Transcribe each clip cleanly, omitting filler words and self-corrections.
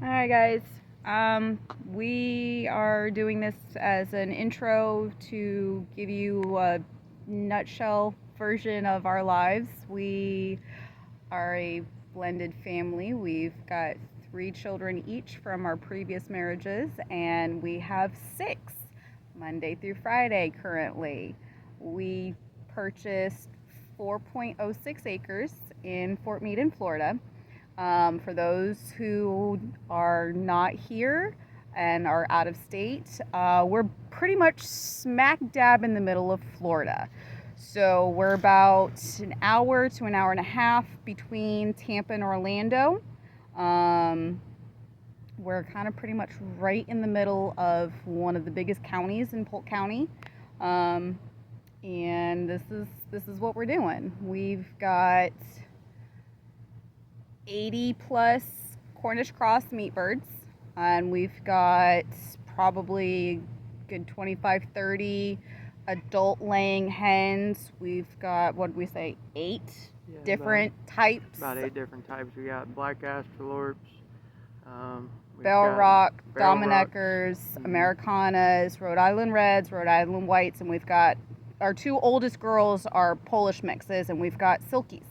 Hi guys. We are doing this as an intro to give you a nutshell version of our lives. We are a blended family. We've got 3 children each from our previous marriages, and we have 6 Monday through Friday currently. We purchased 4.06 acres in Fort Meade in Florida. For those who are not here and are out of state, we're pretty much smack dab in the middle of Florida. So we're about an hour to an hour and a half between Tampa and Orlando. Um, we're kind of pretty much right in the middle of one of the biggest counties in Polk County. Um, and this is what we're doing. We've got 80 plus Cornish cross meat birds, and we've got probably good 25, 30 adult laying hens. We've got, what did we say, 8 Yeah, different types. about 8 different types. We got black Astrolorps, Bell Rock, Barrel Domineckers, Rocks. Americanas, Rhode Island Reds, Rhode Island Whites, and we've got our 2 oldest girls are Polish mixes, and we've got Silkies.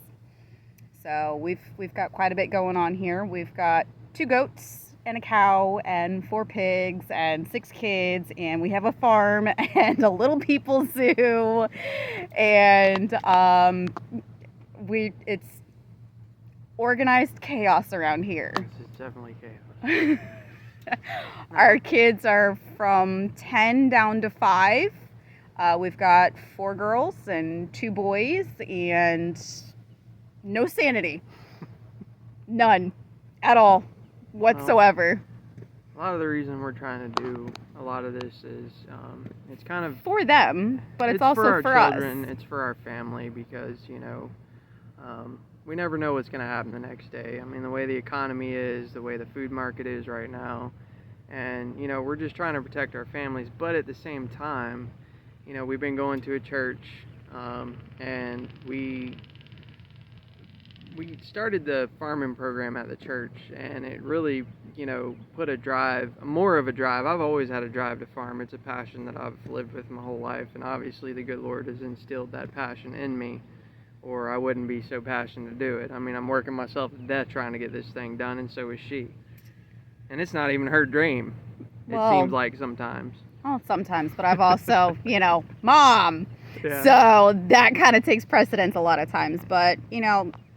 So we've got quite a bit going on here. We've got 2 goats and a cow and 4 pigs and 6 kids, and we have a farm and a little people zoo, and it's organized chaos around here. It's definitely chaos. Our kids are from 10 down to 5. We've got 4 girls and 2 boys, and no sanity. None at all whatsoever. A lot of the reason we're trying to do a lot of this is it's kind of For them, but it's also for for our children. us. It's for our family because we never know what's going to happen the next day. I mean, the way the economy is, the way the food market is right now, and we're just trying to protect our families. But at the same time, we've been going to a church, and we started the farming program at the church, and it really, put more of a drive. I've always had a drive to farm. It's a passion that I've lived with my whole life, and obviously the good Lord has instilled that passion in me, or I wouldn't be so passionate to do it. I mean, I'm working myself to death trying to get this thing done, and so is she. And it's not even her dream, it seems like sometimes. Well, sometimes, but I've also, mom. Yeah. So that kind of takes precedence a lot of times. But,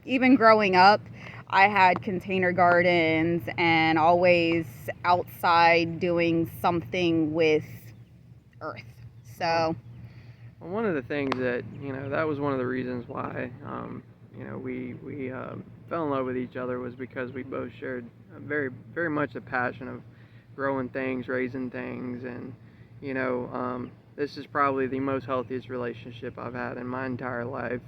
even growing up, I had container gardens and always outside doing something with earth. So, well, one of the things that, that was one of the reasons why, we fell in love with each other was because we both shared very, very much a passion of growing things, raising things, and, this is probably the most healthiest relationship I've had in my entire life.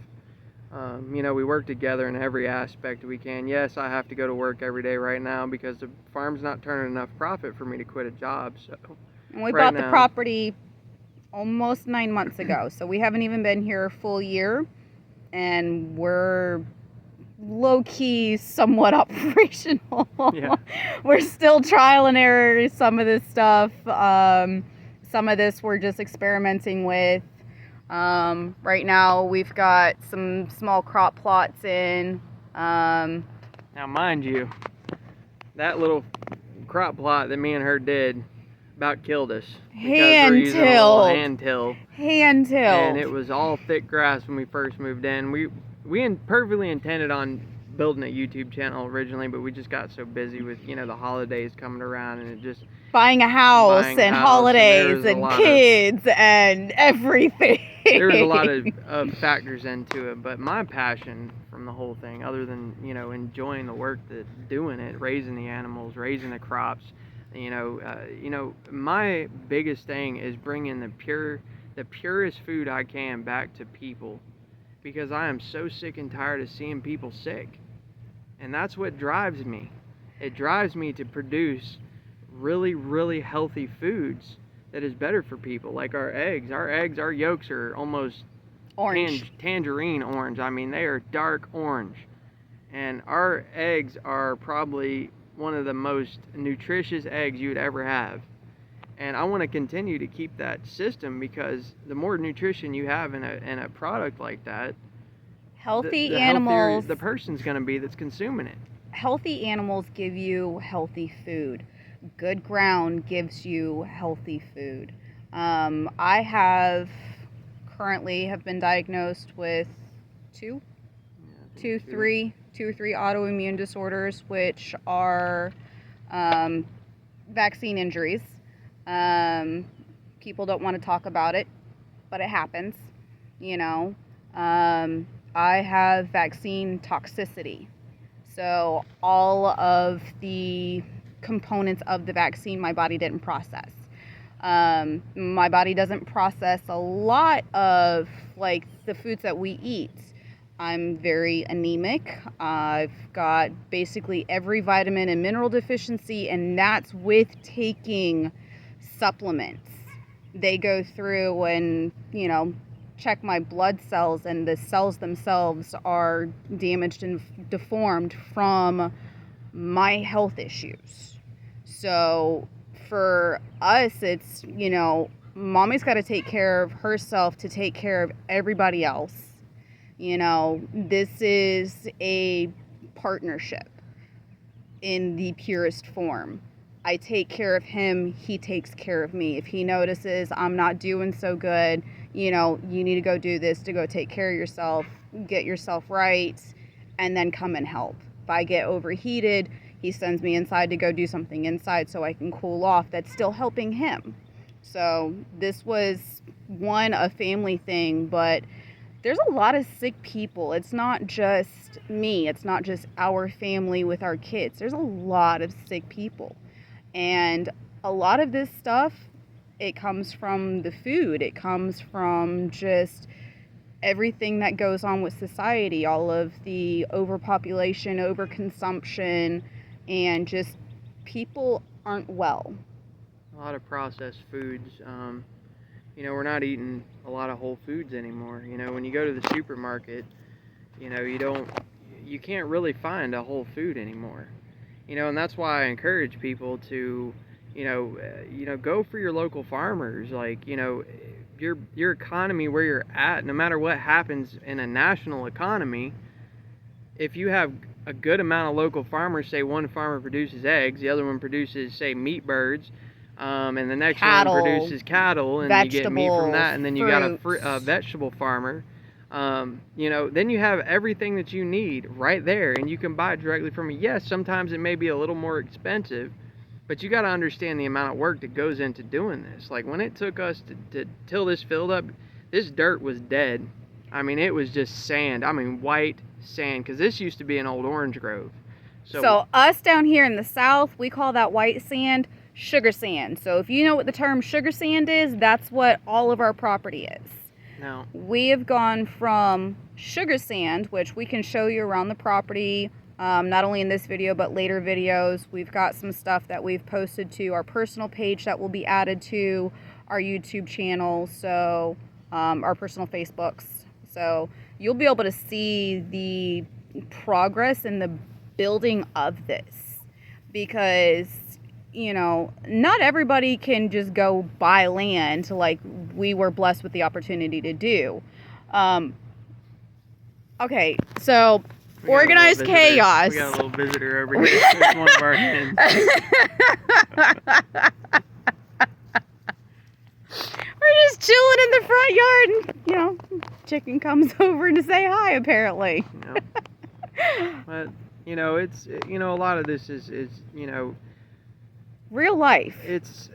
We work together in every aspect we can. Yes, I have to go to work every day right now because the farm's not turning enough profit for me to quit a job. So, and we bought the property almost 9 months ago, so we haven't even been here a full year, and we're low-key somewhat operational. Yeah. We're still trial and error some of this stuff. Some of this we're just experimenting with. Right now we've got some small crop plots in. Now, mind you, that little crop plot that me and her did about killed us. Hand-tilled. Hand-tilled. Hand-tilled. And it was all thick grass when we first moved in. We perfectly intended on building a YouTube channel originally, but we just got so busy with, the holidays coming around, and it just... Buying a house and holidays and kids and everything. There was a lot of factors into it, but my passion from the whole thing, other than, enjoying the work, doing it, raising the animals, raising the crops, my biggest thing is bringing the purest food I can back to people, because I am so sick and tired of seeing people sick. And that's what drives me. It drives me to produce really, really healthy foods that is better for people, like our eggs. Our yolks are almost orange, tangerine orange. I mean, they are dark orange. And our eggs are probably one of the most nutritious eggs you'd ever have. And I want to continue to keep that system, because the more nutrition you have in a product like that, Healthy the animals, healthier the person's going to be that's consuming it. healthy animals give you healthy food. Good ground gives you healthy food. I currently have been diagnosed with two or three autoimmune disorders, which are vaccine injuries. People don't want to talk about it, but it happens, you know. I have vaccine toxicity. So all of the components of the vaccine my body didn't process. My body doesn't process a lot of like the foods that we eat. I'm very anemic. I've got basically every vitamin and mineral deficiency, and that's with taking supplements. They go through and, check my blood cells, and the cells themselves are damaged and deformed from my health issues. So for us, it's, mommy's got to take care of herself to take care of everybody else. This is a partnership in the purest form. I take care of him, he takes care of me. If he notices I'm not doing so good, you need to go do this, to go take care of yourself, get yourself right, and then come and help. If I get overheated, he sends me inside to go do something inside so I can cool off. That's still helping him. So this was a family thing, but there's a lot of sick people. It's not just me. It's not just our family with our kids. There's a lot of sick people. And a lot of this stuff, it comes from the food. It comes from just everything that goes on with society, all of the overpopulation, overconsumption, and just people aren't well. A lot of processed foods. We're not eating a lot of whole foods anymore. When you go to the supermarket, you can't really find a whole food anymore. And that's why I encourage people to, go for your local farmers. Like, your economy where you're at, no matter what happens in a national economy, if you have a good amount of local farmers, say one farmer produces eggs, the other one produces, say, meat birds, and the next Cattle, one produces cattle, and you get meat from that, and then you got a vegetable farmer. Then you have everything that you need right there, and you can buy it directly from it. Yes, sometimes it may be a little more expensive, but you got to understand the amount of work that goes into doing this. Like, when it took us to till this field up, this dirt was dead. I mean, it was just sand. I mean, white sand, because this used to be an old orange grove. So us down here in the South, we call that white sand sugar sand. So if you know what the term sugar sand is, that's what all of our property is. No. We have gone from sugar sand, which we can show you around the property, not only in this video, but later videos. We've got some stuff that we've posted to our personal page that will be added to our YouTube channel, so our personal Facebooks. So you'll be able to see the progress in the building of this, because not everybody can just go buy land like we were blessed with the opportunity to do. Okay, so organized chaos. We got a little visitor over here. It's one of our hens. We're just chilling in the front yard, and chicken comes over to say hi, apparently. But it's a lot of this is real life. It's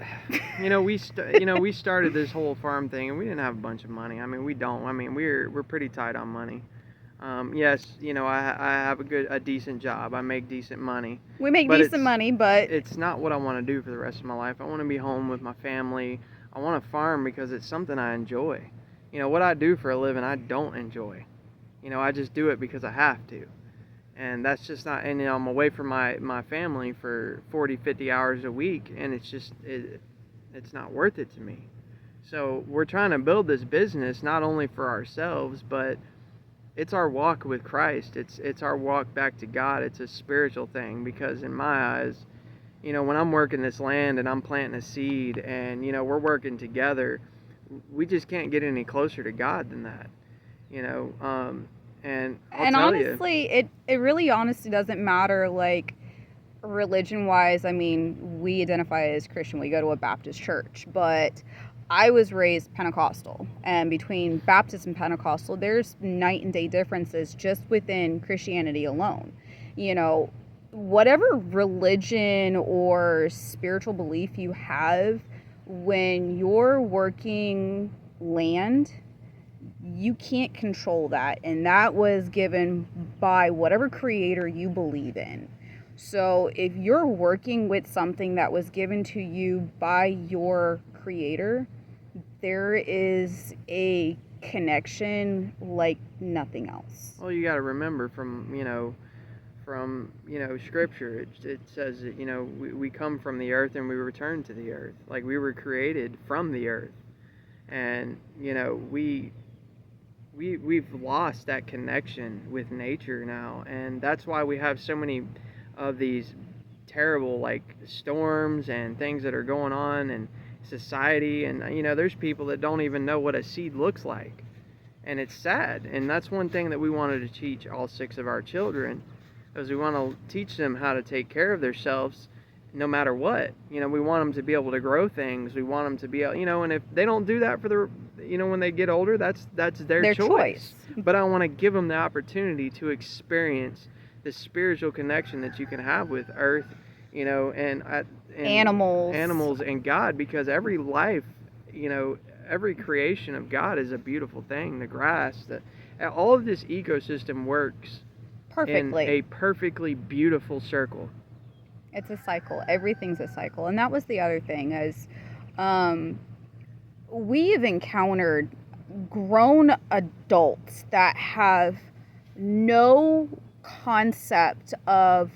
we started this whole farm thing, and we didn't have a bunch of money. I mean, we don't. I mean, we're pretty tight on money. Yes, I have a decent job. I make decent money. We make decent money, but it's not what I want to do for the rest of my life. I want to be home with my family. I want to farm because it's something I enjoy. What I do for a living, I don't enjoy. I just do it because I have to. And that's just not, and I'm away from my family for 40, 50 hours a week, and it's just, it's not worth it to me. So we're trying to build this business not only for ourselves, but it's our walk with Christ. It's our walk back to God. It's a spiritual thing, because in my eyes, when I'm working this land and I'm planting a seed and, we're working together, we just can't get any closer to God than that, and I'll And tell you. honestly, it really honestly doesn't matter, like, religion wise. I mean, we identify as Christian, we go to a Baptist church, but I was raised Pentecostal, and between Baptist and Pentecostal, there's night and day differences just within Christianity alone. Whatever religion or spiritual belief you have, when you're working land, you can't control that, and that was given by whatever creator you believe in. So if you're working with something that was given to you by your creator, there is a connection like nothing else. Well, you got to remember from scripture, it says that we come from the earth and we return to the earth. Like, we were created from the earth, and we've lost that connection with nature now, and that's why we have so many of these terrible, like, storms and things that are going on in society. And there's people that don't even know what a seed looks like, and it's sad. And that's one thing that we wanted to teach all 6 of our children, is we want to teach them how to take care of themselves no matter what. We want them to be able to grow things. We want them to be able, and if they don't do that for when they get older, that's their choice. But I want to give them the opportunity to experience the spiritual connection that you can have with earth, and animals and God, because every life, every creation of God is a beautiful thing. The grass, all of this ecosystem works perfectly in a perfectly beautiful circle. It's a cycle. Everything's a cycle. And that was the other thing, is we've encountered grown adults that have no concept of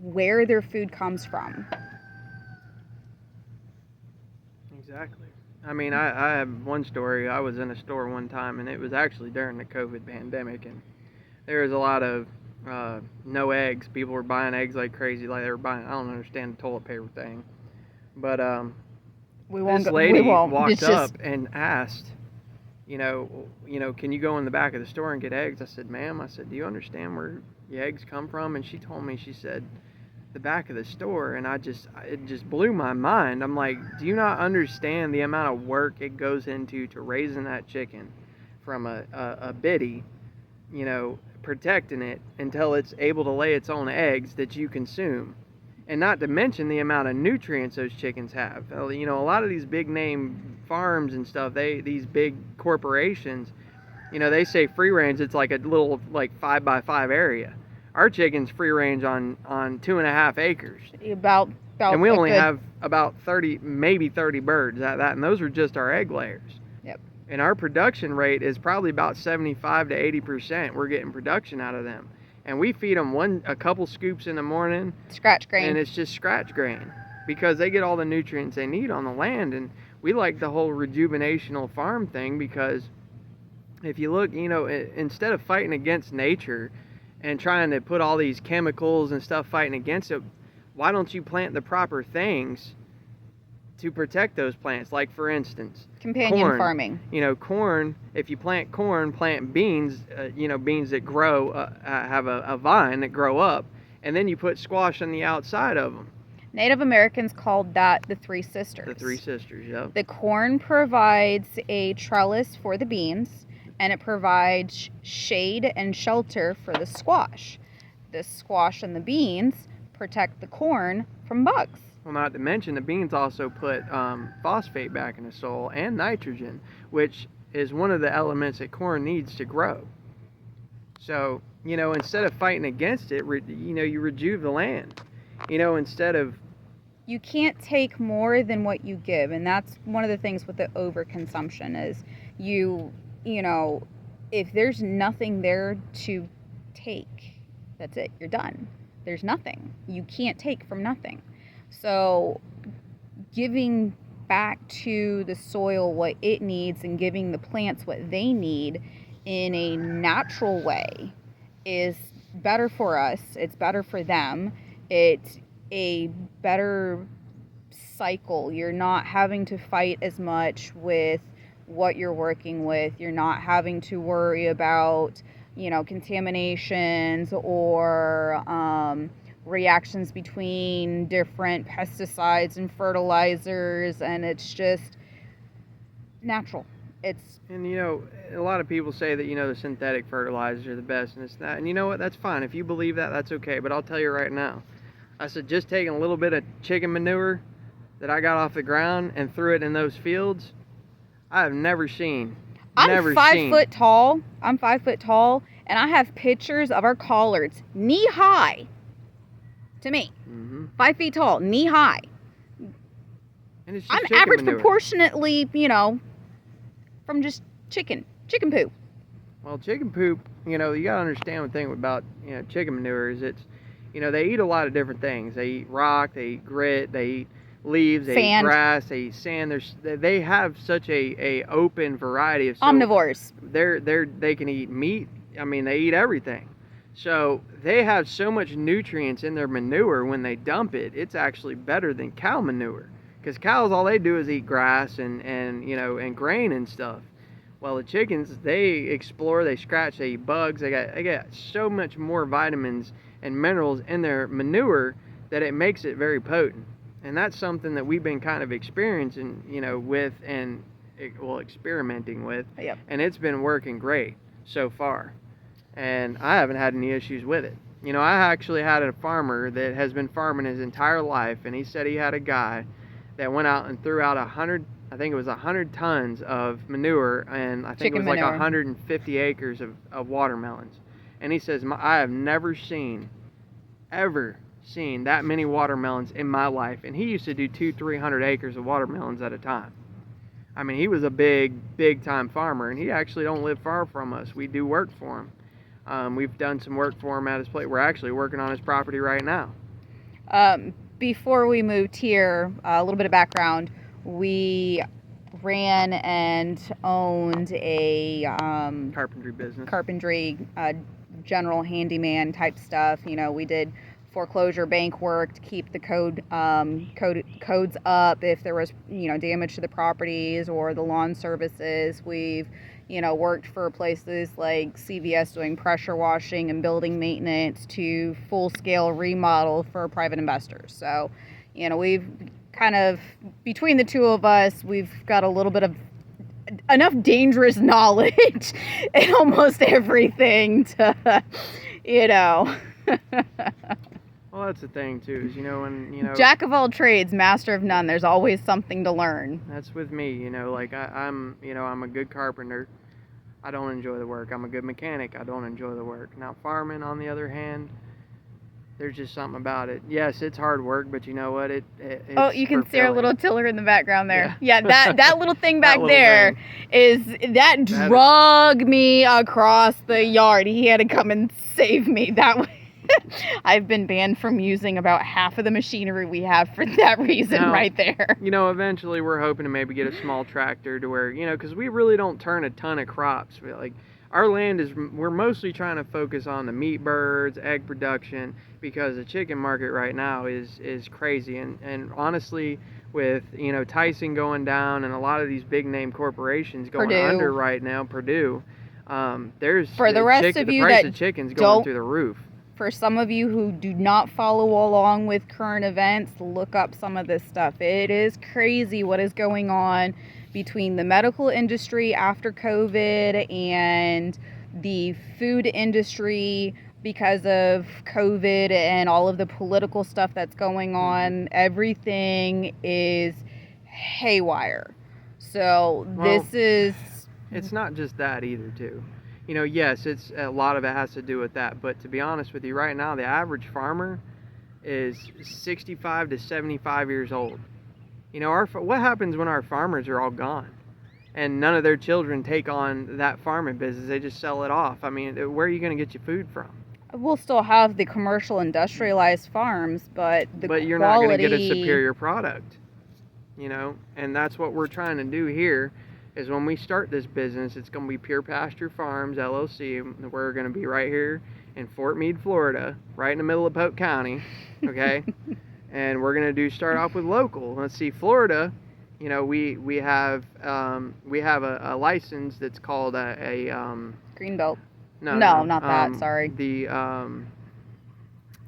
where their food comes from. Exactly. I mean, I have one story. I was in a store one time, and it was actually during the COVID pandemic, and there was a lot of no eggs. People were buying eggs like crazy. Like, they were buying, I don't understand the toilet paper thing. But this lady walked up and asked, can you go in the back of the store and get eggs? I said, ma'am, do you understand where the eggs come from? And she told me, she said, the back of the store. And it just blew my mind. I'm like, do you not understand the amount of work it goes into to raising that chicken from a bitty, protecting it until it's able to lay its own eggs that you consume? And not to mention the amount of nutrients those chickens have. A lot of these big name farms and stuff, these big corporations, they say free range, it's like a little, like, 5x5 area. Our chicken's free range on 2.5 acres. About and we only have about 30, maybe 30 birds at that, and those are just our egg layers. Yep. And our production rate is probably about 75 to 80%. We're getting production out of them. And we feed them a couple scoops in the morning. Scratch grain. And it's just scratch grain, because they get all the nutrients they need on the land. And we like the whole rejuvenational farm thing, because if you look, instead of fighting against nature and trying to put all these chemicals and stuff fighting against it, why don't you plant the proper things to protect those plants? Like, for instance, companion farming. Corn, if you plant corn, plant beans, beans that grow, have a vine that grow up, and then you put squash on the outside of them. Native Americans called that the Three Sisters. The Three Sisters, yeah. The corn provides a trellis for the beans, and it provides shade and shelter for the squash. The squash and the beans protect the corn from bugs. Well, not to mention, the beans also put phosphate back in the soil, and nitrogen, which is one of the elements that corn needs to grow. So, instead of fighting against it, you rejuve the land. Instead of... You can't take more than what you give, and that's one of the things with the overconsumption is if there's nothing there to take, that's it, you're done. There's nothing. You can't take from nothing. So giving back to the soil what it needs and giving the plants what they need in a natural way is better for us. It's better for them. It's a better cycle. You're not having to fight as much with what you're working with. You're not having to worry about, contaminations or reactions between different pesticides and fertilizers, and it's just natural. And a lot of people say that the synthetic fertilizers are the best, and it's not. And you know what? That's fine. If you believe that, that's okay. But I'll tell you right now, I said just taking a little bit of chicken manure that I got off the ground and threw it in those fields, I have never seen. I'm 5 foot tall. I'm 5 foot tall, and I have pictures of our collards knee high. To me, 5 feet tall, knee high. And it's just I'm chicken average manure. proportionately, from just chicken poop. Well, chicken poop, you gotta understand one thing about chicken manure is it's, they eat a lot of different things. They eat rock, they eat grit, they eat leaves, they eat grass, they eat sand. They have such a open variety of omnivores. They can eat meat. I mean, they eat everything. So they have so much nutrients in their manure when they dump it. It's actually better than cow manure, because cows, all they do is eat grass and grain and stuff. Well, the chickens, they explore, they scratch, they eat bugs. They got so much more vitamins and minerals in their manure that it makes it very potent. And that's something that we've been kind of experiencing, with and experimenting with. Yep. And it's been working great so far. And I haven't had any issues with it. I actually had a farmer that has been farming his entire life, and he said he had a guy that went out and threw out 100 tons of manure, and I think chicken it was like manure. 150 acres of watermelons. And he says, I have never ever seen that many watermelons in my life. And he used to do 200-300 acres of watermelons at a time. I mean, he was a big time farmer, and he actually don't live far from us. We do work for him. We've done some work for him at his place. We're actually working on his property right now. Before we moved here, a little bit of background, we ran and owned a carpentry business. General handyman type stuff. We did foreclosure bank work to keep the codes up if there was damage to the properties, or the lawn services. We've worked for places like CVS doing pressure washing and building maintenance to full-scale remodel for private investors. So, we've kind of, between the two of us, we've got a little bit of enough dangerous knowledge in almost everything to, Well, that's the thing too, is when jack of all trades, master of none. There's always something to learn. That's with me, like I'm a good carpenter. I don't enjoy the work. I'm a good mechanic. I don't enjoy the work. Now farming, on the other hand, there's just something about it. Yes, it's hard work, but you know what? It's oh, you can see our little tiller in the background there. Yeah, that little thing back that there drug me across the yard. He had to come and save me. That way. I've been banned from using about half of the machinery we have for that reason right there. Eventually we're hoping to maybe get a small tractor to where, because we really don't turn a ton of crops. Our land we're mostly trying to focus on the meat birds, egg production, because the chicken market right now is crazy. And honestly, with, Tyson going down and a lot of these big name corporations going under right now, Purdue, there's for the rest of you the price that of chicken's going through the roof. For some of you who do not follow along with current events, look up some of this stuff. It is crazy what is going on between the medical industry after COVID and the food industry because of COVID and all of the political stuff that's going on. Everything is haywire. So it's not just that either, too. Yes, it's a lot of it has to do with that. But to be honest with you, right now, the average farmer is 65 to 75 years old. What happens when our farmers are all gone and none of their children take on that farming business? They just sell it off. I mean, where are you going to get your food from? We'll still have the commercial industrialized farms, but you're not going to get a superior product. And that's what we're trying to do here. is when we start this business, it's going to be Pure Pasture Farms LLC. We're going to be right here in Fort Meade, Florida, right in the middle of Polk County, okay? And we're going to start off with local. Let's see, Florida, you know, we have a license that's called a Greenbelt. no, not that. Sorry.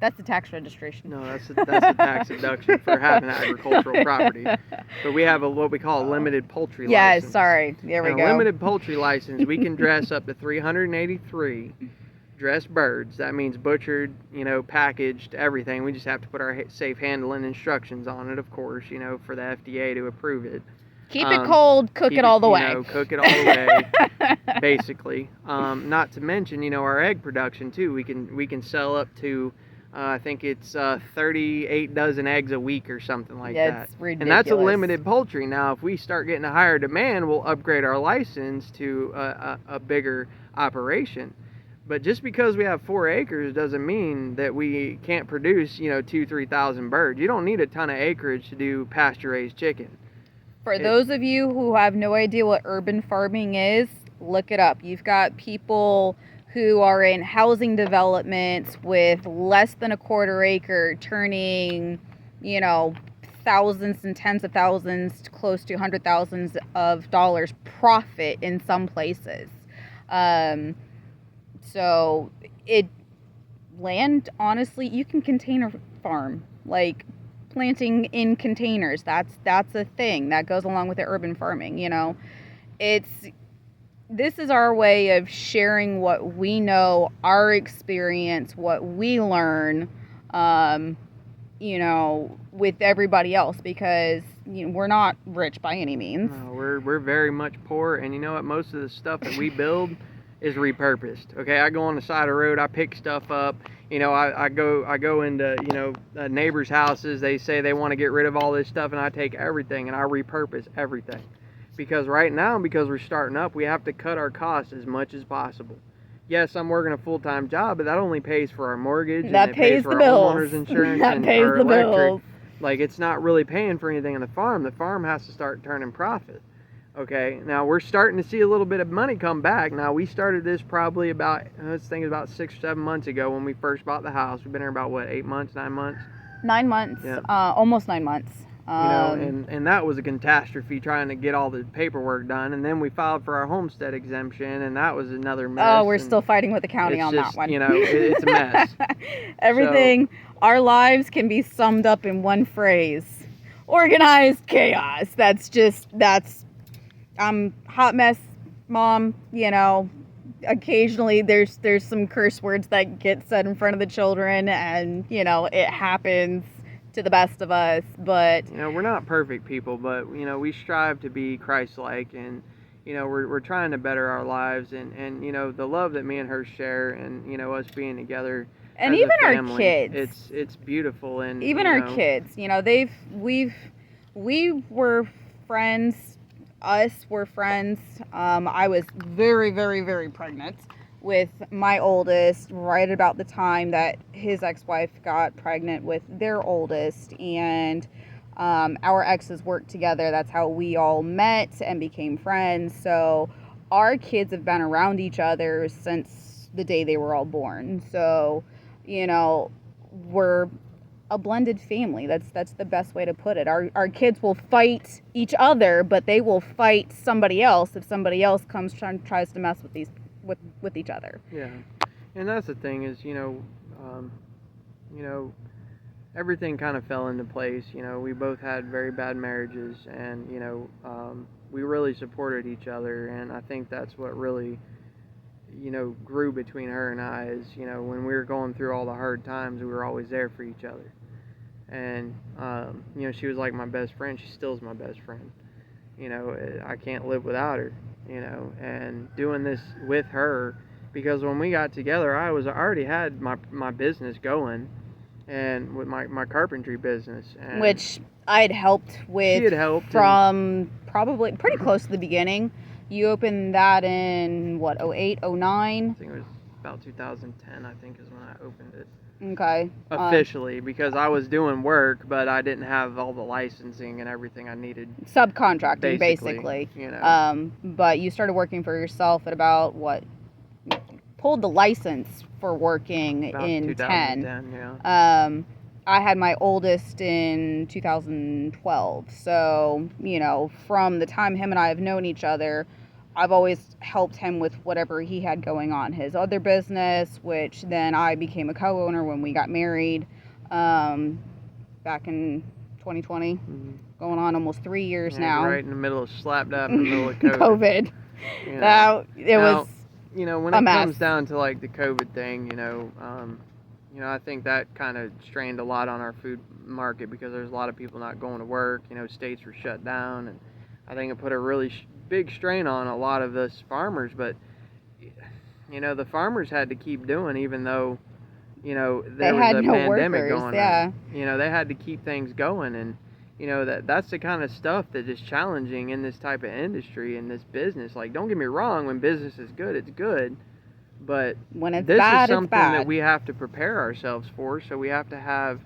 That's the tax registration. No, that's a tax deduction for having agricultural property. But we have what we call a limited poultry license. Yes, sorry. There we And go. a limited poultry license, we can dress up to 383 dressed birds. That means butchered, you know, packaged, everything. We just have to put our safe handling instructions on it, of course, you know, for the FDA to approve it. Keep it cold, cook it all the way. You know, cook it all the way, basically. Not to mention, you know, our egg production too. We can sell up to, I think it's 38 dozen eggs a week or something like that. It's ridiculous. And that's a limited poultry. Now, if we start getting a higher demand, we'll upgrade our license to a bigger operation. But just because we have 4 acres doesn't mean that we can't produce, you know, 2,000-3,000 birds. You don't need a ton of acreage to do pasture-raised chicken. For those of you who have no idea what urban farming is, look it up. You've got people who are in housing developments with less than a quarter acre turning, you know, thousands and tens of thousands, close to hundred thousands of dollars profit in some places. So land, honestly, you can container farm, like planting in containers. That's a thing that goes along with the urban farming, you know. This is our way of sharing what we know, our experience, what we learn, you know, with everybody else, because, you know, we're not rich by any means. No, we're very much poor, and you know what? Most of the stuff that we build is repurposed. Okay, I go on the side of the road, I pick stuff up. You know, I go into, you know, neighbors' houses. They say they want to get rid of all this stuff, and I take everything and I repurpose everything. Because right now, because we're starting up, we have to cut our costs as much as possible. Yes, I'm working a full-time job, but that only pays for our mortgage, that and it pays for the our bills. homeowner's insurance That and pays our the electric. bills. Like, it's not really paying for anything on the farm. The farm has to start turning profit. Okay, now we're starting to see a little bit of money come back. Now, we started this probably about, let's think about 6 or 7 months ago when we first bought the house. We've been here about, what, 8 months, 9 months? 9 months, Yeah. almost 9 months. You know, and that was a catastrophe trying to get all the paperwork done. And then we filed for our homestead exemption, and that was another mess. Oh, we're still fighting with the county on just, that one. You know, it's a mess. Everything, our lives can be summed up in one phrase: organized chaos. Hot mess, mom. You know, occasionally there's some curse words that get said in front of the children, and you know, it happens to the best of us. But you know, we're not perfect people, but you know, we strive to be Christ-like, and you know, we're trying to better our lives, and you know, the love that me and her share, and you know, us being together. And as even a our family, kids. It's beautiful, and even you our know, kids, you know, we were friends. Us were friends. I was very, very, very pregnant with my oldest right about the time that his ex-wife got pregnant with their oldest, and our exes worked together. That's how we all met and became friends. So our kids have been around each other since the day they were all born. So, you know, we're a blended family. That's the best way to put it. Our kids will fight each other, but they will fight somebody else if somebody else tries to mess with each other. Yeah, and that's the thing is, you know, everything kind of fell into place. You know, we both had very bad marriages, and you know, we really supported each other, and I think that's what really, you know, grew between her and I. Is, you know, when we were going through all the hard times, we were always there for each other. And you know, she was like my best friend. She still is my best friend. You know, I can't live without her. You know, and doing this with her, because when we got together, I already had my business going, and with my carpentry business, and which I'd helped with. She had helped from probably pretty close to the beginning. You opened that in what, 08, 09? I think it was about 2010. I think is when I opened it. Okay. officially because I was doing work, but I didn't have all the licensing and everything I needed. Subcontracting, basically. You know. But you started working for yourself at about what? Pulled the license for working About in 2010, yeah. I had my oldest in 2012. So, from the time him and I have known each other, I've always helped him with whatever he had going on. His other business, which then I became a co-owner when we got married back in 2020. Mm-hmm. Going on almost 3 years now. Right in the middle of slap dab in the middle of COVID. COVID. Now, it was when it comes down to like the COVID thing, I think that kind of strained a lot on our food market because there's a lot of people not going to work. States were shut down, and I think it put a really big strain on a lot of us farmers. But the farmers had to keep doing, even though there was a pandemic going on. They had to keep things going, and that's the kind of stuff that is challenging in this type of industry, in this business. Like, don't get me wrong, when business is good, it's good. But when it's this bad, is something it's bad. that we have to prepare ourselves for. So we have to have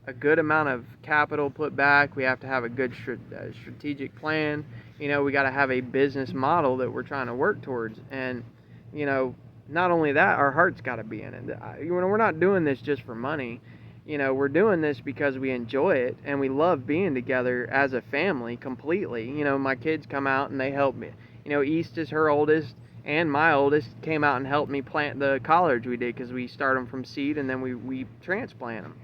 a good amount of capital put back. We have to have a good strategic plan. We got to have a business model that we're trying to work towards. And, not only that, our heart's got to be in it. We're not doing this just for money. We're doing this because we enjoy it and we love being together as a family completely. My kids come out and they help me. East is her oldest, and my oldest came out and helped me plant the collards we did because we start them from seed and then we transplant them.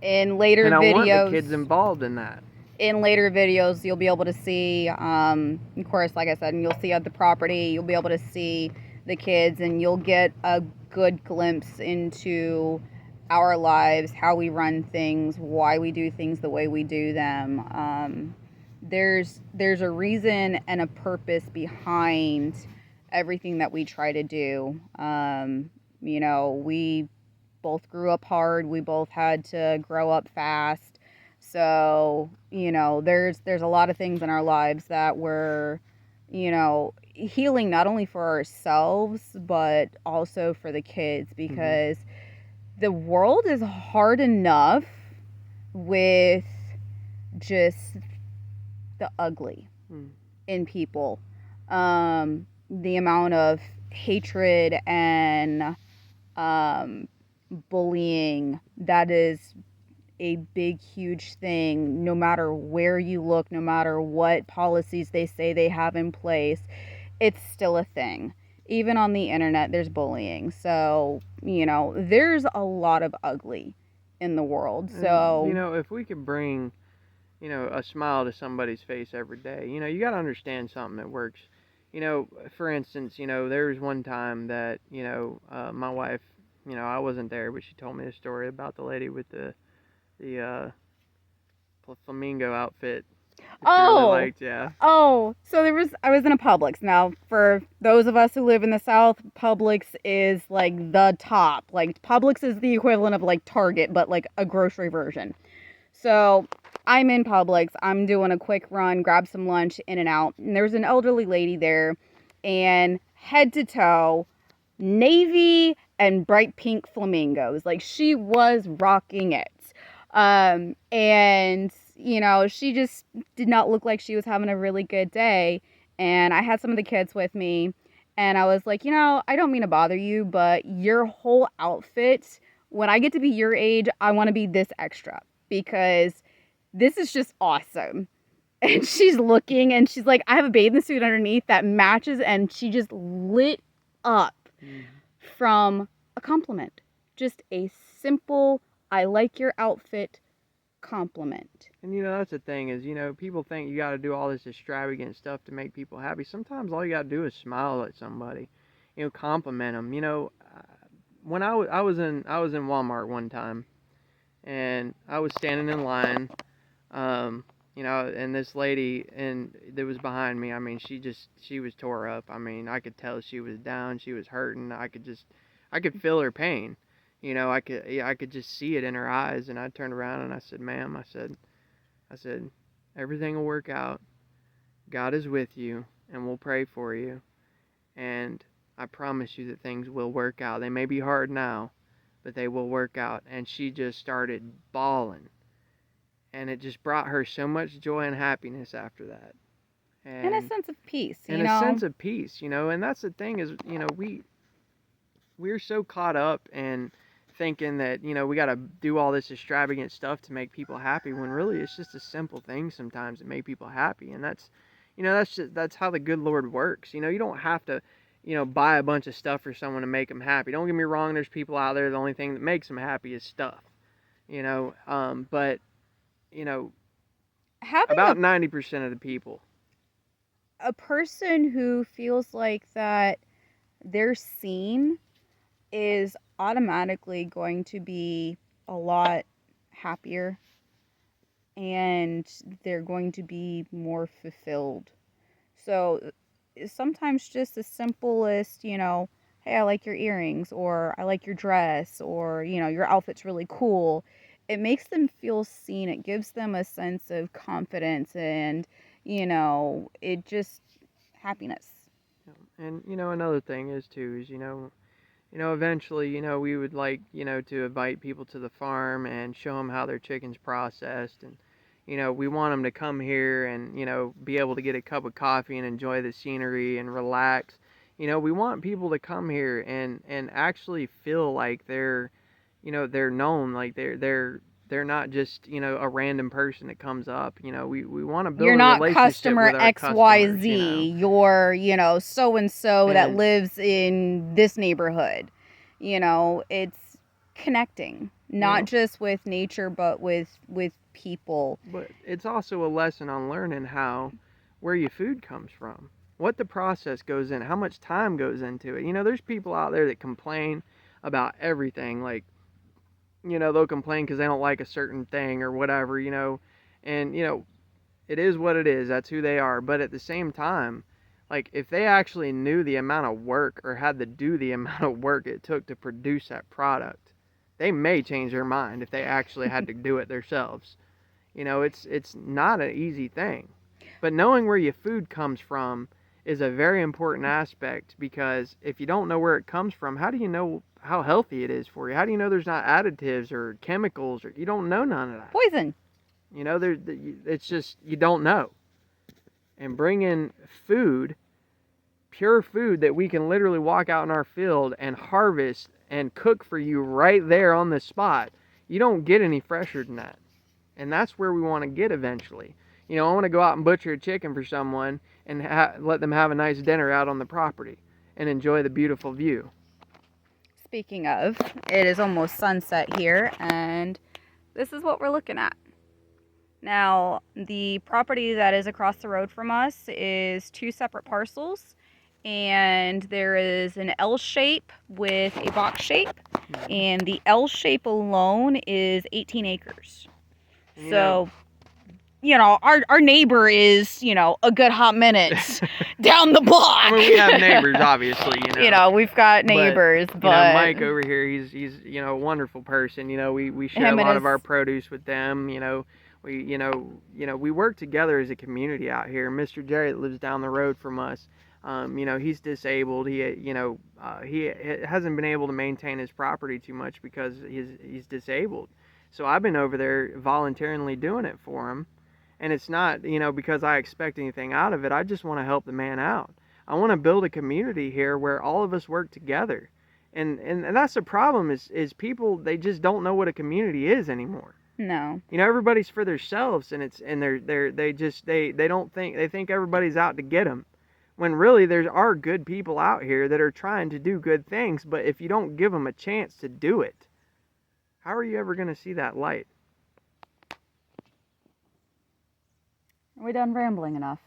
In later and I videos, want the kids involved in that. In later videos, you'll be able to see, of course, like I said, and you'll see at the property, you'll be able to see the kids, and you'll get a good glimpse into our lives, how we run things, why we do things the way we do them. There's a reason and a purpose behind everything that we try to do. We both grew up hard. We both had to grow up fast. So, there's a lot of things in our lives that we're, healing not only for ourselves, but also for the kids, because the world is hard enough with just the ugly in people. The amount of hatred and bullying that is a big, huge thing. No matter where you look, no matter what policies they say they have in place, it's still a thing. Even on the internet, there's bullying. So, there's a lot of ugly in the world. So, if we could bring, a smile to somebody's face every day, you got to understand something that works. For instance, there was one time that, my wife, I wasn't there, but she told me a story about the lady with the flamingo outfit. Oh, really liked, yeah. Oh, so I was in a Publix. Now, for those of us who live in the South, Publix is like the top. Like, Publix is the equivalent of like Target, but like a grocery version. So I'm in Publix. I'm doing a quick run, grab some lunch, in and out. And there's an elderly lady there, and head to toe, navy and bright pink flamingos. Like, she was rocking it. And she just did not look like she was having a really good day. And I had some of the kids with me, and I was like, I don't mean to bother you, but your whole outfit, when I get to be your age, I want to be this extra, because this is just awesome. And she's looking, and she's like, I have a bathing suit underneath that matches, and she just lit up from a compliment. Just a simple, I like your outfit compliment. And that's the thing is, people think you got to do all this extravagant stuff to make people happy. Sometimes all you got to do is smile at somebody, compliment them. When I was in Walmart one time, and I was standing in line, and this lady that was behind me, I mean, she was tore up. I mean, I could tell she was down, she was hurting. I could feel her pain. I could just see it in her eyes. And I turned around and I said, ma'am, I said, everything will work out. God is with you, and we'll pray for you. And I promise you that things will work out. They may be hard now, but they will work out. And she just started bawling. And it just brought her so much joy and happiness after that. And a sense of peace, and a sense of peace, and that's the thing is, we're so caught up in thinking that, we got to do all this extravagant stuff to make people happy, when really it's just a simple thing sometimes that make people happy. And that's how the good Lord works. You don't have to, buy a bunch of stuff for someone to make them happy. Don't get me wrong, there's people out there, the only thing that makes them happy is stuff, but about 90% of the people, a person who feels like that they're seen is automatically going to be a lot happier, and they're going to be more fulfilled. So sometimes just the simplest, hey, I like your earrings, or I like your dress, or, your outfit's really cool. It makes them feel seen. It gives them a sense of confidence, and, it just happiness. And, another thing is too, is, eventually, we would like, to invite people to the farm and show them how their chicken's processed. And, we want them to come here and, be able to get a cup of coffee and enjoy the scenery and relax. We want people to come here and actually feel like they're, they're known, like they're not just, a random person that comes up. We want to build You're a not relationship customer with our XYZ. You're, so-and-so that And- lives in this neighborhood. It's connecting, not just with nature, but with people. But it's also a lesson on learning where your food comes from, what the process goes in, how much time goes into it. There's people out there that complain about everything, like, they'll complain because they don't like a certain thing or whatever, and, it is what it is. That's who they are. But at the same time, like, if they actually knew the amount of work, or had to do the amount of work it took to produce that product, they may change their mind if they actually had to do it themselves. It's not an easy thing. But knowing where your food comes from is a very important aspect, because if you don't know where it comes from, how do you know how healthy it is for you? How do you know there's not additives or chemicals, or you don't know none of that? Poison. It's just, you don't know. And bring in food, pure food that we can literally walk out in our field and harvest and cook for you right there on the spot. You don't get any fresher than that. And that's where we want to get eventually. I want to go out and butcher a chicken for someone and let them have a nice dinner out on the property and enjoy the beautiful view. Speaking of, it is almost sunset here, and this is what we're looking at. Now, the property that is across the road from us is 2 separate parcels, and there is an L shape with a box shape, and the L shape alone is 18 acres. So, our neighbor is, a good hot minute down the block. I mean, we have neighbors, obviously, we've got neighbors, but Mike over here, he's a wonderful person. We share a lot of our produce with them. We work together as a community out here. Mr. Jerry that lives down the road from us, he's disabled. He hasn't been able to maintain his property too much because he's disabled. So I've been over there voluntarily doing it for him. And it's not, because I expect anything out of it. I just want to help the man out. I want to build a community here where all of us work together. And that's the problem is people, they just don't know what a community is anymore. No. Everybody's for themselves, and they don't think, they think everybody's out to get them. When really there are good people out here that are trying to do good things, but if you don't give them a chance to do it, how are you ever going to see that light? Are we done rambling enough?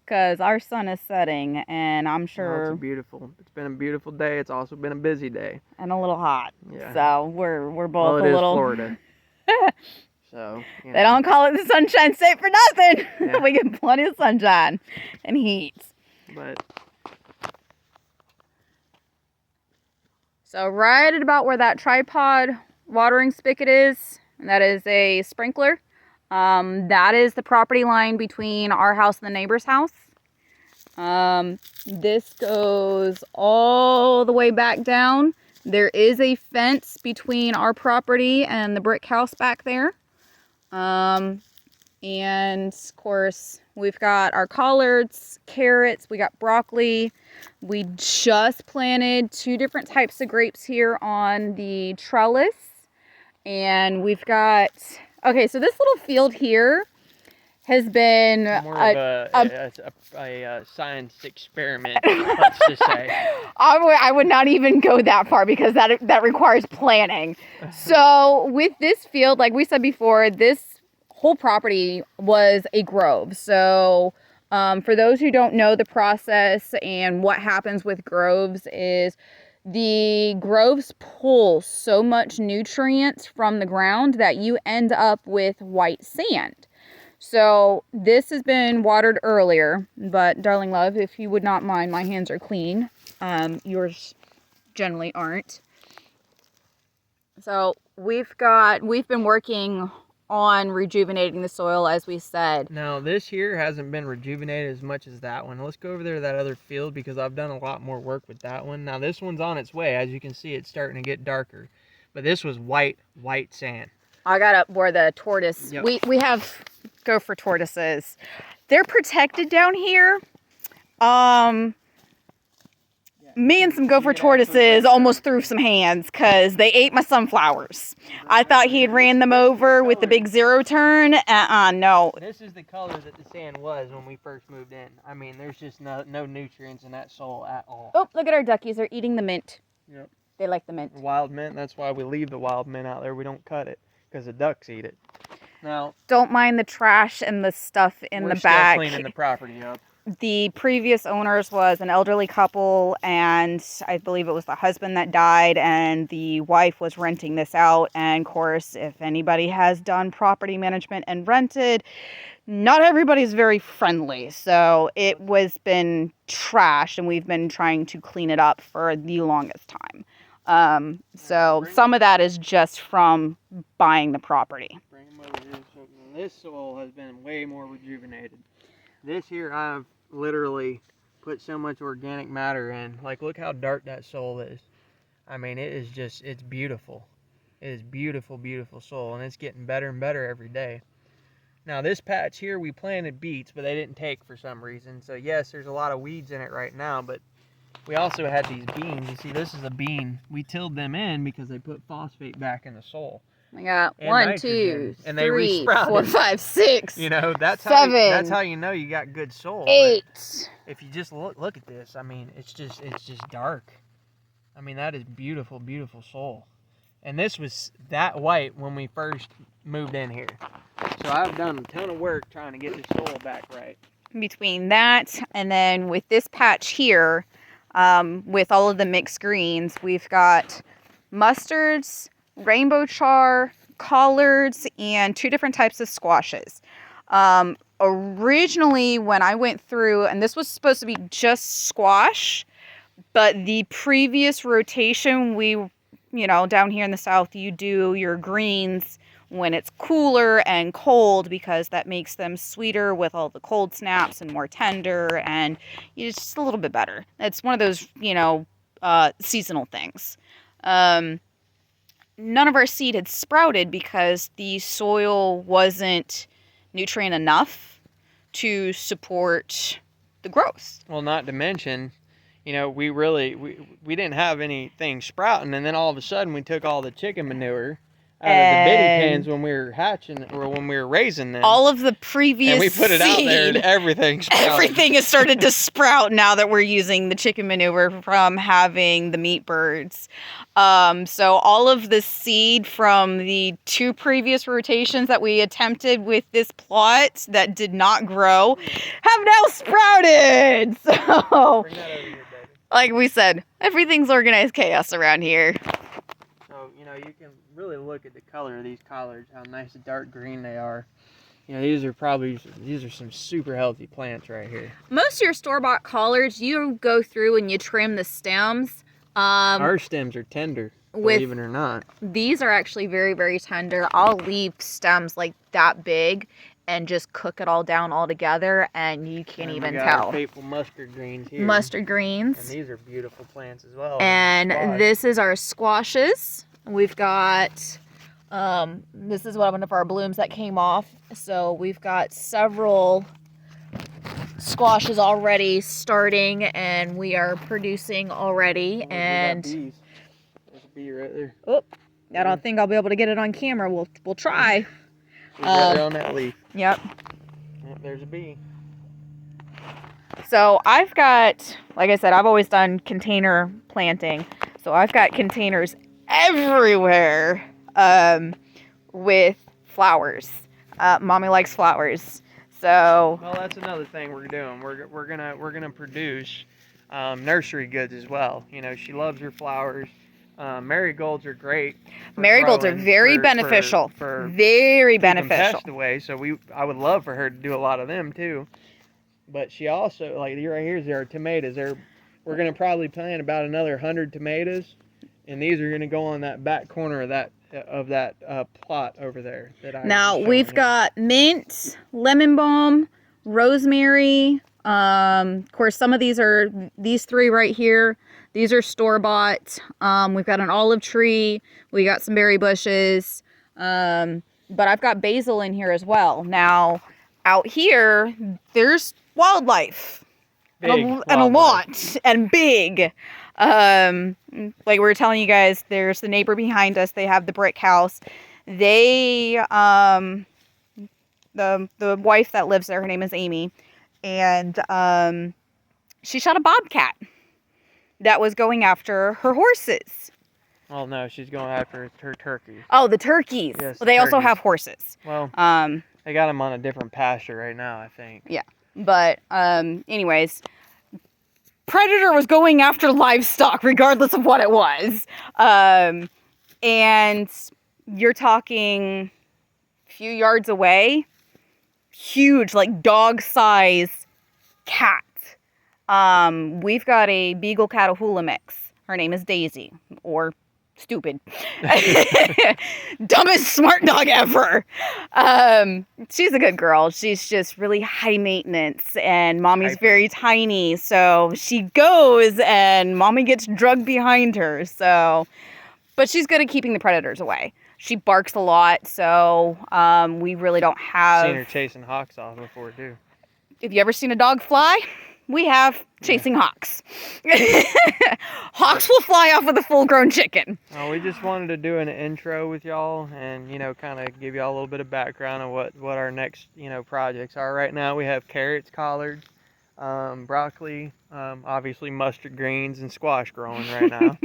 Because our sun is setting, and I'm sure... It's been a beautiful day. It's also been a busy day. And a little hot. Yeah. So we're both a little... Florida. So, They don't call it the Sunshine State for nothing. Yeah. We get plenty of sunshine and heat. But... So right at about where that tripod watering spigot is, and that is a sprinkler. That is the property line between our house and the neighbor's house. This goes all the way back down. There is a fence between our property and the brick house back there. And of course, we've got our collards, carrots, we got broccoli. We just planted 2 different types of grapes here on the trellis. And we've got, okay, so this little field here has been more of a science experiment, let's just say. I would not even go that far because that requires planning. So with this field, like we said before, this whole property was a grove. So for those who don't know the process and what happens with groves is the groves pull so much nutrients from the ground that you end up with white sand. So this has been watered earlier, but darling love, if you would not mind, my hands are clean. Yours generally aren't. So we've been working on rejuvenating the soil, as we said. Now this here hasn't been rejuvenated as much as that one. Let's go over there to that other field because I've done a lot more work with that one. Now this one's on its way. As you can see, it's starting to get darker, but this was white sand. I got up where the tortoise, yep. we have gopher tortoises. They're protected down here. Me and some gopher tortoises almost threw some hands because they ate my sunflowers. I thought he had ran them over with the big zero turn. No. This is the color that the sand was when we first moved in. I mean, there's just no nutrients in that soil at all. Oh, look at our duckies. They're eating the mint. Yep. They like the mint. Wild mint. That's why we leave the wild mint out there. We don't cut it because the ducks eat it. Now, don't mind the trash and the stuff in the back. We're still cleaning the property up. The previous owners was an elderly couple, and I believe it was the husband that died, and the wife was renting this out. And of course, if anybody has done property management and rented, not everybody's very friendly. So it was been trashed, and we've been trying to clean it up for the longest time. So some of that is just from buying the property. Bring them over here. So this soil has been way more rejuvenated. This here, I've literally put so much organic matter in. Like, look how dark that soil is. I mean, it is just, it's beautiful. It is beautiful, beautiful soil, and it's getting better and better every day. Now, this patch here, we planted beets, but they didn't take for some reason. So, yes, there's a lot of weeds in it right now, but we also had these beans. You see, this is a bean. We tilled them in because they put phosphate back in the soil. I got and 1, nitrogen, 2, and they 3, resprouted. 4, 5, 6. You know, that's 7. that's how you know you got good soil. 8. But if you just look at this, I mean, it's just dark. I mean, that is beautiful, beautiful soil. And this was that white when we first moved in here. So I've done a ton of work trying to get the soil back right. Between that and then with this patch here, with all of the mixed greens, we've got mustards, rainbow char, collards, and 2 different types of squashes. Originally, when I went through, and this was supposed to be just squash, but the previous rotation, down here in the South, you do your greens when it's cooler and cold because that makes them sweeter with all the cold snaps and more tender, and it's just a little bit better. It's one of those, seasonal things. None of our seed had sprouted because the soil wasn't nutrient enough to support the growth. Well, not to mention, we didn't have anything sprouting, and then all of a sudden we took all the chicken manure out of the bitty pans when we were hatching or when we were raising them. All of the previous and we put it out there, and everything sprouted. Everything has started to sprout now that we're using the chicken manure from having the meat birds. So all of the seed from the 2 previous rotations that we attempted with this plot that did not grow have now sprouted. So, Bring that over here, baby. Like we said, everything's organized chaos around here. So, you can really look at the color of these collards, how nice dark green they are. These are some super healthy plants right here. Most of your store-bought collards, you go through and you trim the stems. Our stems are tender, believe it or not. These are actually very, very tender. I'll leave stems like that big, and just cook it all down all together, and you can't And even we got our tell. fateful mustard greens here. Mustard And greens. these are beautiful plants as well. And Squash. this is our squashes. We've got, this is one of our blooms that came off. So we've got several squashes already starting, and we are producing already. Oh, we got And bees. There's a bee right there. oh, I don't think I'll be able to get it on camera. We'll try. She's right there on that leaf. Yep. Yep, there's a bee. So I've got, like I said, I've always done container planting. So I've got containers everywhere with flowers. Mommy likes flowers. So Well, that's another thing we're doing. We're gonna produce nursery goods as well. You know, she loves her flowers. Marigolds are great. marigolds are very beneficial. Very beneficial. Pest away. So I would love for her to do a lot of them too. But she also, like right here, there are tomatoes. We're gonna probably plant about another 100 tomatoes, and these are gonna go on that back corner of that plot over there. Now we've got mint, lemon balm, rosemary. Of course, some of these three right here. These are store-bought. We've got an olive tree. We got some berry bushes. But I've got basil in here as well. Now, out here, there's wildlife. And a lot. And big. Like we were telling you guys, there's the neighbor behind us. They have the brick house. They, the wife that lives there, her name is Amy. And she shot a bobcat that was going after her horses. Oh no, she's going after her turkeys. Oh, the turkeys. Yes, Well, they also turkeys. have horses. Well, they got them on a different pasture right now, I think. Yeah. But anyways, predator was going after livestock regardless of what it was. And you're talking a few yards away, huge, like dog size cat. We've got a Beagle Catahoula mix. Her name is Daisy, or stupid. Dumbest smart dog ever. She's a good girl. She's just really high maintenance, and mommy's Hyper. very tiny, so she goes and mommy gets drugged behind her. So, but she's good at keeping the predators away. She barks a lot, so we really don't have. Seen her chasing hawks off before too. Have you ever seen a dog fly? We have chasing hawks. Hawks will fly off with a full-grown chicken. We just wanted to do an intro with y'all, and kind of give y'all a little bit of background on what our next projects are. Right now we have carrots, collards, broccoli, obviously mustard greens, and squash growing right now.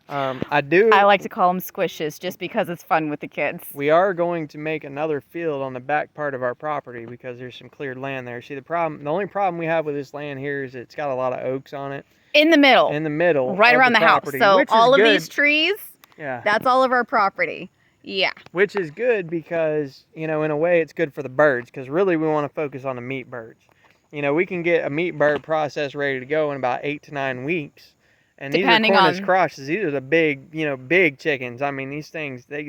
I like to call them squishes just because it's fun with the kids. We are going to make another field on the back part of our property because there's some cleared land there. See, the only problem we have with this land here is it's got a lot of oaks on it. In the middle. Right around the house. So all of these trees, yeah, that's all of our property. Yeah. Which is good because, in a way it's good for the birds, because really we want to focus on the meat birds. We can get a meat bird process ready to go in about 8 to 9 weeks. And Depending these are Cornish on... crosses. These are the big, big chickens. I mean, these things, they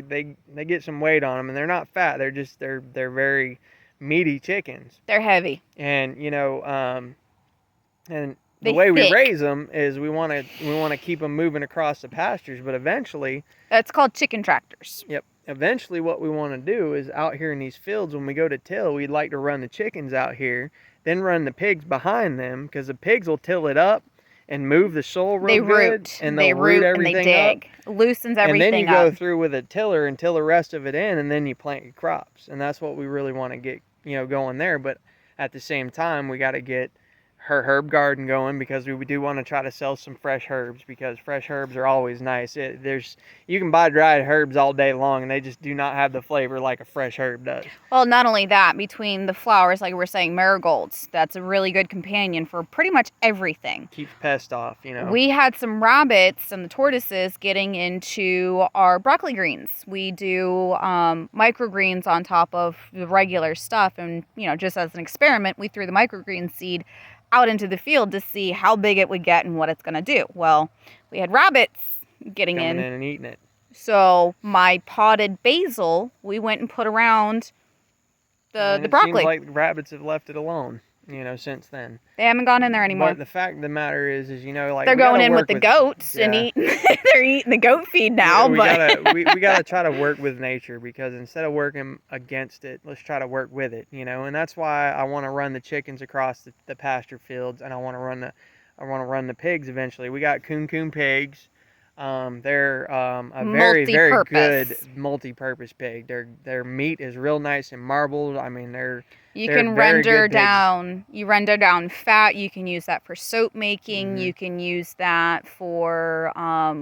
get some weight on them, and they're not fat. They're very meaty chickens. They're heavy. And, and the They way we thick. raise them is we want to keep them moving across the pastures, but eventually, That's called chicken tractors. yep, eventually what we want to do is out here in these fields, when we go to till, we'd like to run the chickens out here, then run the pigs behind them, because the pigs will till it up and move the soil real good, and they they'll root and they everything dig. up. Loosens everything And then you go up. through with a tiller and till the rest of it in, and then you plant your crops. And that's what we really want to get, going there. But at the same time, we got to get her herb garden going, because we do want to try to sell some fresh herbs, because fresh herbs are always nice. You can buy dried herbs all day long, and they just do not have the flavor like a fresh herb does. Well, not only that, between the flowers, like we were saying, marigolds, that's a really good companion for pretty much everything. Keeps pests off, We had some rabbits and the tortoises getting into our broccoli greens. We do microgreens on top of the regular stuff, and just as an experiment, we threw the microgreen seed out into the field to see how big it would get and what it's going to do. Well, we had rabbits getting coming in and eating it. So my potted basil, we went and put around And the it broccoli. seems like rabbits have left it alone, since then. They haven't gone in there anymore. But the fact of the matter is like They're we gotta going in with work the goats and yeah. eating. They're eating the goat feed now. we but we gotta try to work with nature, because instead of working against it, let's try to work with it. And that's why I want to run the chickens across the pasture fields, and I want to run the pigs eventually. We got coon pigs. They're a very very good multi-purpose pig. Their meat is real nice and marbled. I mean they're you very can good render pigs. down. You render down fat. You can use that for soap making. Mhm. You can use that for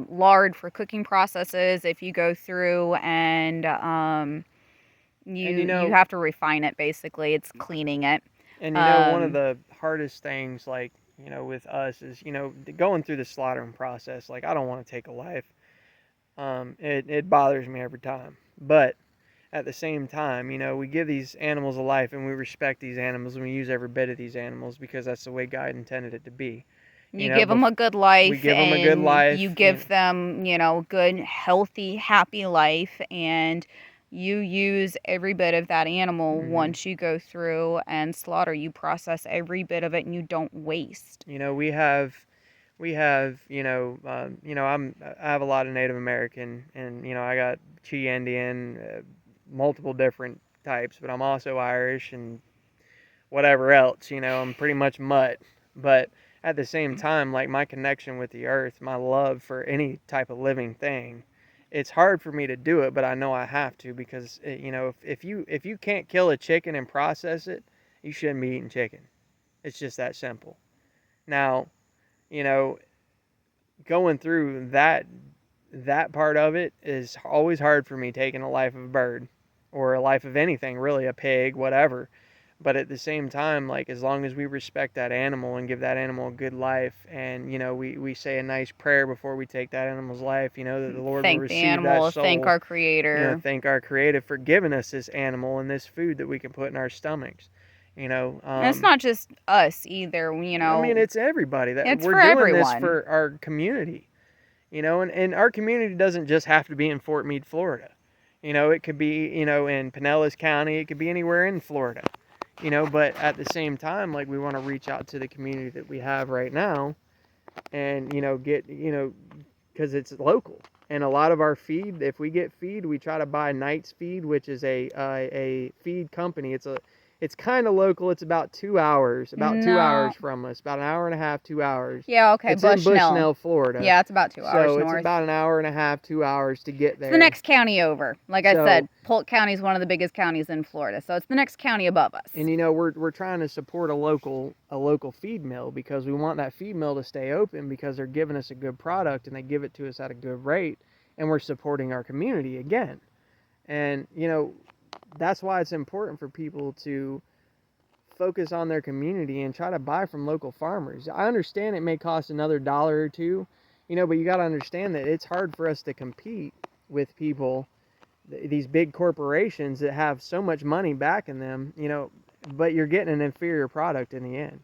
lard for cooking processes. If you go through and you have to refine it. Basically, it's cleaning it. And one of the hardest things, like, with us is, going through the slaughtering process. Like, I don't want to take a life. It bothers me every time. But at the same time, we give these animals a life, and we respect these animals, and we use every bit of these animals because that's the way God intended it to be. You give them a good life. We give them a good life. You give them, good, healthy, happy life, and you use every bit of that animal. Mhm. Once you go through and slaughter. You process every bit of it, and you don't waste. We have, I have a lot of Native American, and I got Chi Indian, multiple different types, but I'm also Irish and whatever else. I'm pretty much mutt. But at the same time, like, my connection with the earth, my love for any type of living thing, it's hard for me to do it, but I know I have to, because if you can't kill a chicken and process it, you shouldn't be eating chicken. It's just that simple. Now, going through that part of it is always hard for me, taking a life of a bird or a life of anything, really, a pig, whatever. But at the same time, like, as long as we respect that animal and give that animal a good life, and we say a nice prayer before we take that animal's life, that the Lord will receive that soul. Thank the animal, thank our Creator. Thank our Creator for giving us this animal and this food that we can put in our stomachs. And it's not just us either. I mean, it's everybody. It's we're for doing everyone. this for our community. And our community doesn't just have to be in Fort Meade, Florida. It could be, in Pinellas County. It could be anywhere in Florida. But at the same time, like, we want to reach out to the community that we have right now, and get, because it's local. And a lot of our feed, if we get feed, we try to buy Knight's Feed, which is a feed company. It's kind of local. It's about 2 hours, 2 hours from us, about an hour and a half, 2 hours. Yeah, okay. It's in Bushnell, Florida. Yeah, it's about 2 hours so north. It's about an hour and a half, 2 hours to get there. It's the next county over. Like I said, Polk County is one of the biggest counties in Florida, so it's the next county above us. And we're trying to support a local feed mill, because we want that feed mill to stay open, because they're giving us a good product and they give it to us at a good rate, and we're supporting our community again. And that's why it's important for people to focus on their community and try to buy from local farmers. I understand it may cost another $1 or $2, but you got to understand that it's hard for us to compete with people, these big corporations that have so much money backing them, but you're getting an inferior product in the end.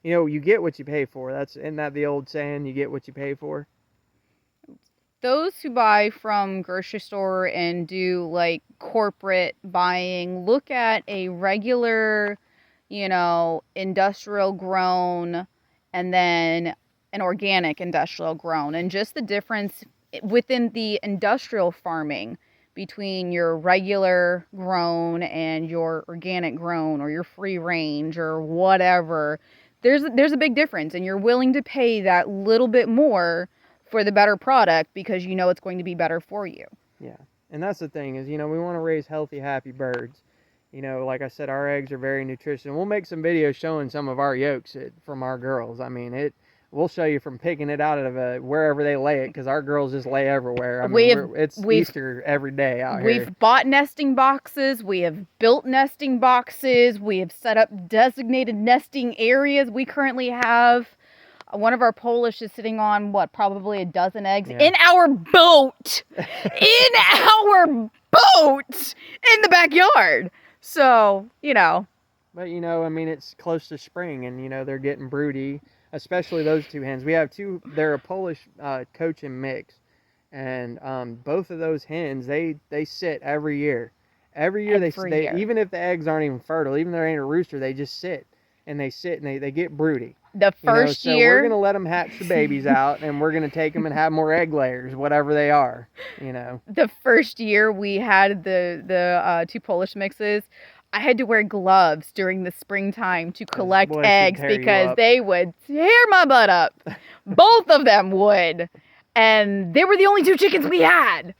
You get what you pay for. Isn't that the old saying, you get what you pay for? Those who buy from grocery store and do like corporate buying, look at a regular, industrial grown, and then an organic industrial grown, and just the difference within the industrial farming between your regular grown and your organic grown, or your free range, or whatever. There's a big difference, and you're willing to pay that little bit more for the better product because it's going to be better for you. Yeah, and that's the thing is, we want to raise healthy, happy birds. Like I said, our eggs are very nutritious. We'll make some videos showing some of our yolks from our girls. I mean, we'll show you from picking it out of wherever they lay it, because our girls just lay everywhere. I mean, it's Easter every day out here. We've bought nesting boxes. We have built nesting boxes. We have set up designated nesting areas. We currently have one of our Polish is sitting on probably a dozen eggs in our boat. In our boat in the backyard. So, But, I mean, it's close to spring, and, they're getting broody, especially those two hens. We have two, they're a Polish Cochin mix, and both of those hens, they sit every year, Every year Every they year. even if the eggs aren't even fertile, even if there ain't a rooster, they just sit and they get broody. The first So year, we're gonna let them hatch the babies out, and we're gonna take them and have more egg layers, whatever they are. the first year we had the two Polish mixes, I had to wear gloves during the springtime to collect boys should eggs tear you because up. they would tear my butt up. Both of them would. And they were the only two chickens we had.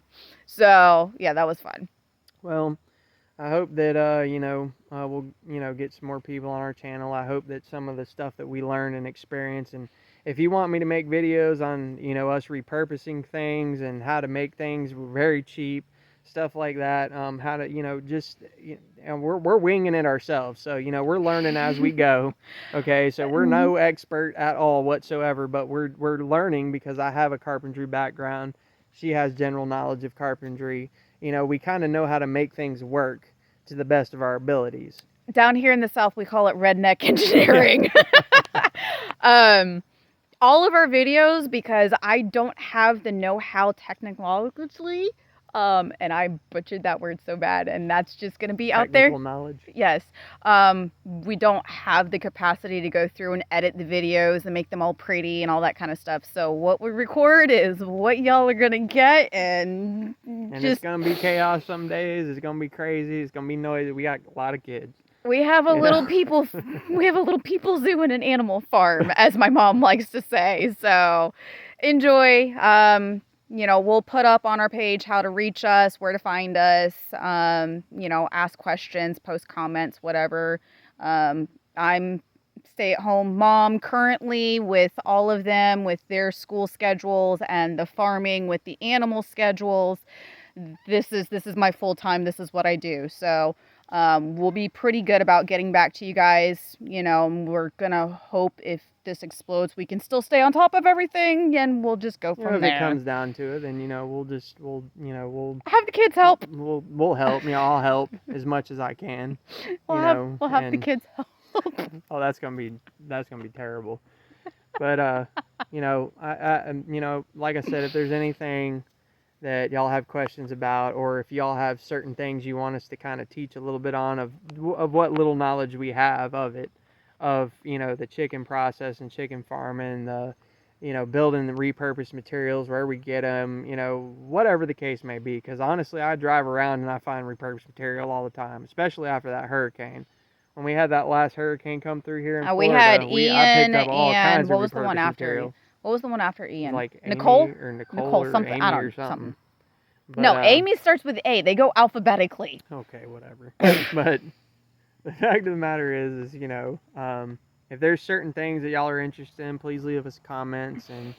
So, yeah, that was fun. Well, I hope that we'll get some more people on our channel. I hope that some of the stuff that we learn and experience, and if you want me to make videos on us repurposing things and how to make things very cheap, stuff like that, how to and we're winging it ourselves, so we're learning as we go. Okay, so we're no expert at all whatsoever, but we're learning because I have a carpentry background. She has general knowledge of carpentry. We kind of know how to make things work to the best of our abilities. Down here in the South, we call it redneck engineering. All of our videos, because I don't have the know-how technologically, and I butchered that word so bad, and that's just going to be out there. Technical knowledge. Yes. We don't have the capacity to go through and edit the videos and make them all pretty and all that kind of stuff. So what we record is what y'all are going to get, and it's going to be chaos some days. It's going to be crazy. It's going to be noisy. We got a lot of kids. We have a little people zoo and an animal farm, as my mom likes to say. So enjoy. We'll put up on our page how to reach us, where to find us, ask questions, post comments, whatever. I'm stay-at-home mom currently with all of them, with their school schedules and the farming with the animal schedules. This is my full time. This is what I do. So we'll be pretty good about getting back to you guys. We're gonna hope if this explodes, we can still stay on top of everything, and we'll just go from there. If it comes down to it, then we'll have the kids help. We'll help. I'll help as much as I can. We'll have the kids help. Oh, that's gonna be terrible. But I like I said, if there's anything that y'all have questions about, or if y'all have certain things you want us to kind of teach a little bit on of what little knowledge we have of it, of the chicken process and chicken farming, the building the repurposed materials, where we get them, whatever the case may be. Because honestly, I drive around and I find repurposed material all the time, especially after that hurricane. When we had that last hurricane come through here in Florida, we had Ian, I picked up all and kinds what of was the one after? material. What was the one after Ian? Like Nicole or something. Amy I don't or know, something. But, no, Amy starts with A. They go alphabetically. Okay, whatever. But the fact of the matter is if there's certain things that y'all are interested in, please leave us comments and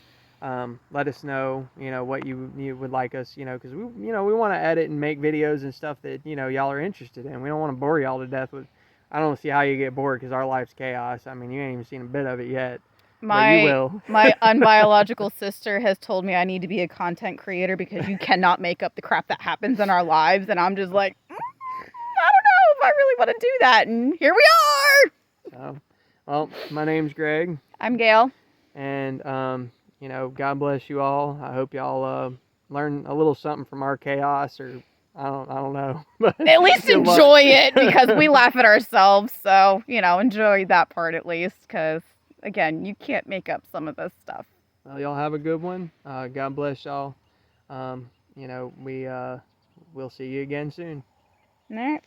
let us know, what you would like us, because we want to edit and make videos and stuff that, y'all are interested in. We don't want to bore y'all to death with. I don't see how you get bored, because our life's chaos. I mean, you ain't even seen a bit of it yet. But you will. My unbiological sister has told me I need to be a content creator because you cannot make up the crap that happens in our lives. And I'm just like, I don't know if I really want to do that. And here we are. So, well, my name's Greg. I'm Gail. And, God bless you all. I hope y'all learn a little something from our chaos, or I don't know. But at least enjoy it, because we laugh at ourselves. So, enjoy that part at least, because, again, you can't make up some of this stuff. Well, y'all have a good one. God bless y'all. We'll see you again soon. All right.